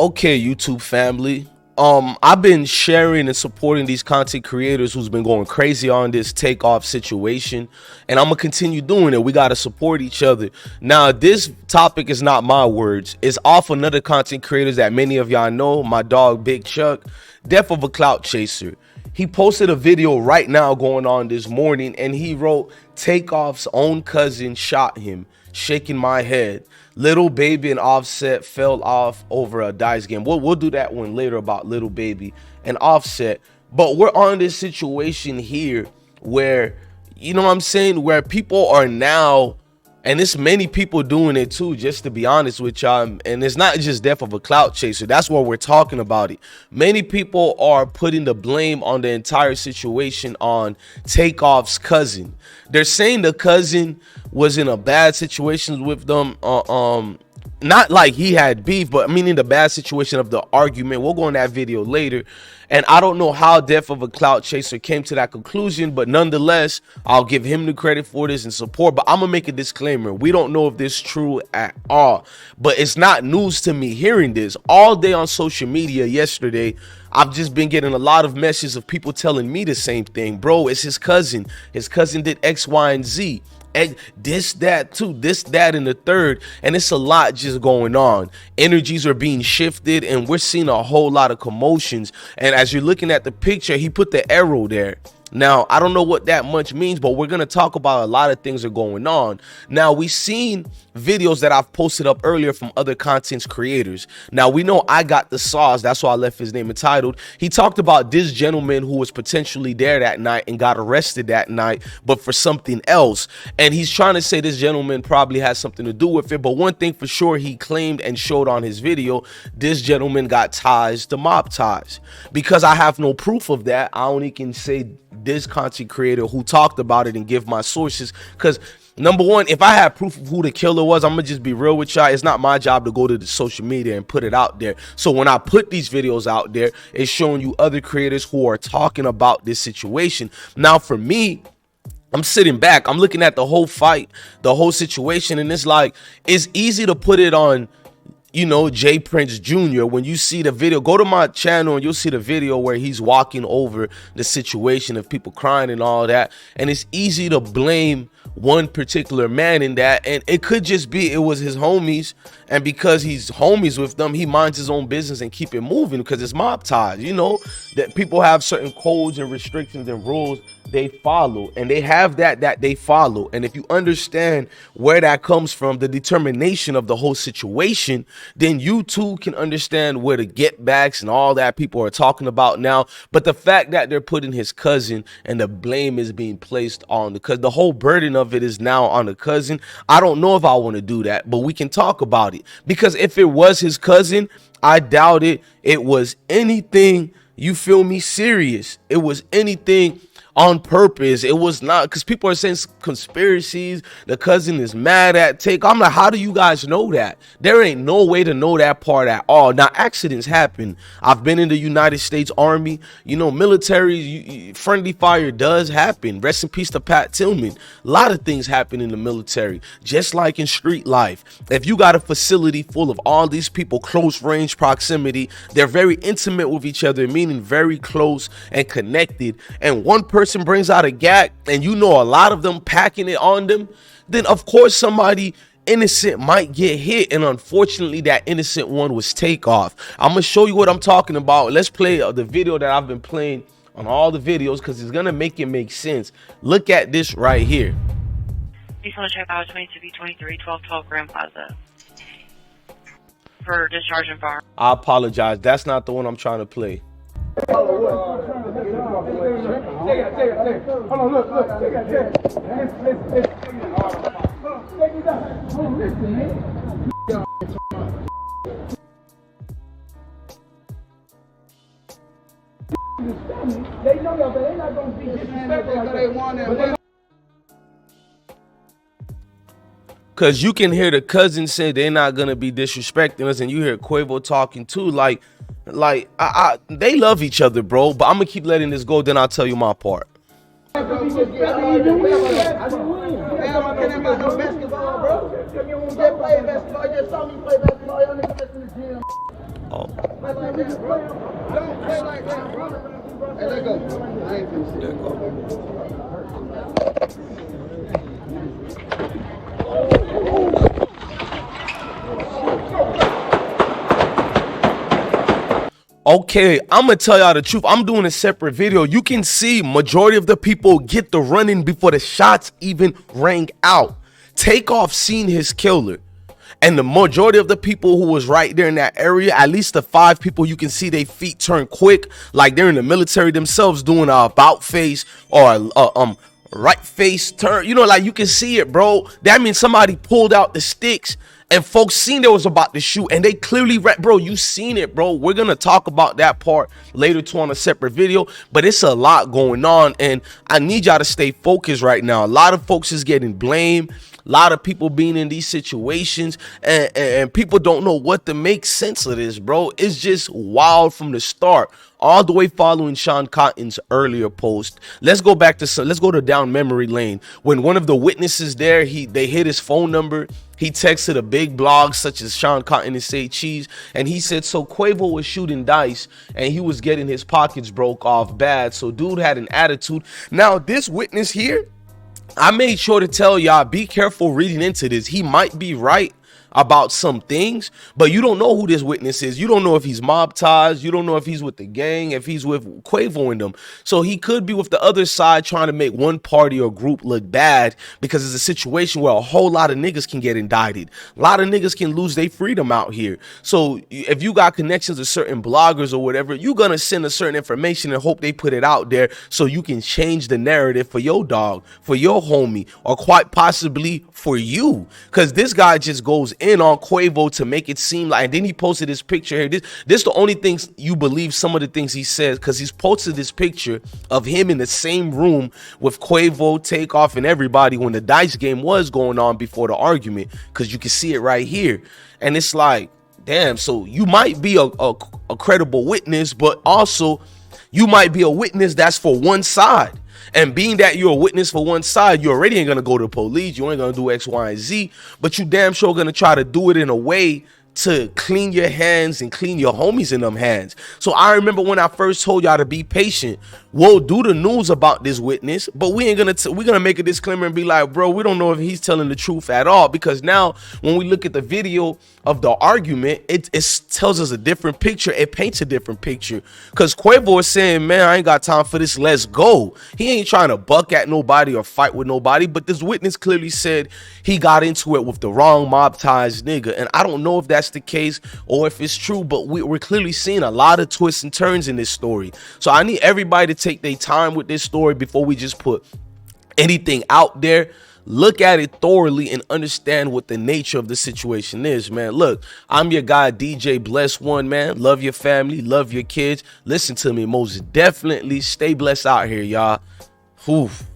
Okay, YouTube family. I've been sharing and supporting these content creators who's been going crazy on this Takeoff situation, and I'm gonna continue doing it. We gotta support each other. Now, this topic is not my words. It's off another content creators that many of y'all know. My dog, Big Chuck, death of a clout chaser. He posted a video right now going on this morning, and he wrote, "Takeoff's own cousin shot him, shaking my head. Little Baby and Offset fell off over a dice game." We'll do that one later about Little Baby and Offset. But we're on this situation here where, you know what I'm saying, where people are now, and it's many people doing it too, just to be honest with y'all. And it's not just death of a clout chaser. That's why we're talking about it. Many people are putting the blame on the entire situation on Takeoff's cousin. They're saying the cousin was in a bad situation with them. Not like he had beef, but meaning the bad situation of the argument. We'll go in that video later. And I don't know how death of a clout chaser came to that conclusion, but nonetheless, I'll give him the credit for this and support. But I'm gonna make a disclaimer. We don't know if this is true at all, but it's not news to me hearing this all day on social media yesterday. I've just been getting a lot of messages of people telling me the same thing. Bro, it's his cousin. His cousin did X, Y, and Z. And this, that, too, this, that, and the third. And it's a lot just going on. Energies are being shifted, and we're seeing a whole lot of commotions. And as you're looking at the picture, he put the arrow there. Now, I don't know what that much means, but we're going to talk about a lot of things that are going on. Now, we've seen videos that I've posted up earlier from other content creators. Now, we know I got the sauce. That's why I left his name entitled. He talked about this gentleman who was potentially there that night and got arrested that night, but for something else. And he's trying to say this gentleman probably has something to do with it. But one thing for sure, he claimed and showed on his video, this gentleman got ties to mob ties. Because I have no proof of that, I only can say this content creator who talked about it and give my sources. Because number one, if I had proof of who the killer was, I'm gonna just be real with y'all. It's not my job to go to the social media and put it out there. So when I put these videos out there, it's showing you other creators who are talking about this situation. Now for me, I'm sitting back, I'm looking at the whole fight, the whole situation, and it's like, it's easy to put it on, you know, J Prince Jr. When you see the video, go to my channel and you'll see the video where he's walking over the situation of people crying and all that. And it's easy to blame one particular man in that, and it could just be it was his homies, and because he's homies with them, he minds his own business and keep it moving because it's mob ties. You know that people have certain codes and restrictions and rules they follow, and they have that they follow. And if you understand where that comes from, the determination of the whole situation, then you too can understand where the get backs and all that people are talking about now. But the fact that they're putting his cousin and the blame is being placed on, because the whole burden of it is now on the cousin, I don't know if I want to do that, but we can talk about it. Because if it was his cousin, I doubt it was anything, you feel me, serious. It was anything on purpose. It was not, because people are saying conspiracies, the cousin is mad at Take. I'm like, how do you guys know that? There ain't no way to know that part at all. Now, accidents happen. I've been in the United States Army, you know, military, friendly fire does happen. Rest in peace to Pat Tillman. A lot of things happen in the military, just like in street life. If you got a facility full of all these people, close range proximity, they're very intimate with each other, meaning very close and connected, and one person brings out a gat and you know a lot of them packing it on them, then of course somebody innocent might get hit, and unfortunately that innocent one was Takeoff. I'm gonna show you what I'm talking about. Let's play the video that I've been playing on all the videos because it's gonna make it make sense. Look at this right here. Please want to check out 22B23 1212 Grand Plaza for discharge and fire. I apologize, that's not the one I'm trying to play. Hold on, look. Listen, man. They know y'all, but they're not gonna be disrespectful like they want it. Because you can hear the cousin say they're not gonna be disrespecting us, and you hear Quavo talking too, like they love each other, bro. But I'm gonna keep letting this go, then I'll tell you my part. Oh. Don't play like that, bro. Hey, let go. I ain't finna see it. Okay, I'm gonna tell y'all the truth. I'm doing a separate video. You can see majority of the people get the running before the shots even rang out. Takeoff seen his killer. And the majority of the people who was right there in that area, at least the 5 people, you can see their feet turn quick, like they're in the military themselves doing a about face or a right face turn. You know, like you can see it, bro. That means somebody pulled out the sticks and folks seen they was about to shoot, and they clearly, bro, you seen it, bro. We're gonna talk about that part later too on a separate video, but it's a lot going on, and I need y'all to stay focused right now. A lot of folks is getting blamed. A lot of people being in these situations, and people don't know what to make sense of this, bro. It's just wild from the start, all the way following Sean Cotton's earlier post. Let's go back to let's go to down memory lane when one of the witnesses there, they hit his phone number. He texted a big blog such as Sean Cotton and Say Cheese, and he said so Quavo was shooting dice and he was getting his pockets broke off bad, so dude had an attitude. Now this witness here, I made sure to tell y'all, be careful reading into this. He might be right about some things, but you don't know who this witness is. You don't know if he's mob ties. You don't know if he's with the gang, if he's with Quavo and them. So he could be with the other side trying to make one party or group look bad, because it's a situation where a whole lot of niggas can get indicted. A lot of niggas can lose their freedom out here. So if you got connections to certain bloggers or whatever, you're going to send a certain information and hope they put it out there so you can change the narrative for your dog, for your homie, or quite possibly for you. Because this guy just goes in on Quavo to make it seem like, and then he posted this picture here. This the only things you believe some of the things he says, because he's posted this picture of him in the same room with Quavo, Takeoff, and everybody when the dice game was going on before the argument, because you can see it right here. And it's like, damn, so you might be a credible witness, but also you might be a witness that's for one side. And being that you're a witness for one side, you already ain't gonna go to the police. You ain't gonna do X, Y, and Z, but you damn sure gonna try to do it in a way to clean your hands and clean your homies in them hands. So I remember when I first told y'all to be patient. We'll do the news about this witness, but we're gonna make a disclaimer and be like, bro, we don't know if he's telling the truth at all, because now when we look at the video of the argument, it tells us a different picture. It paints a different picture, because Quavo is saying, man, I ain't got time for this, let's go. He ain't trying to buck at nobody or fight with nobody, but this witness clearly said he got into it with the wrong mob ties nigga. And I don't know if that's the case or if it's true, but we're clearly seeing a lot of twists and turns in this story. So I need everybody to take their time with this story before we just put anything out there. Look at it thoroughly and understand what the nature of the situation is, man. Look, I'm your guy, DJ Bless One, man. Love your family, love your kids. Listen to me, most definitely stay blessed out here, y'all. Oof.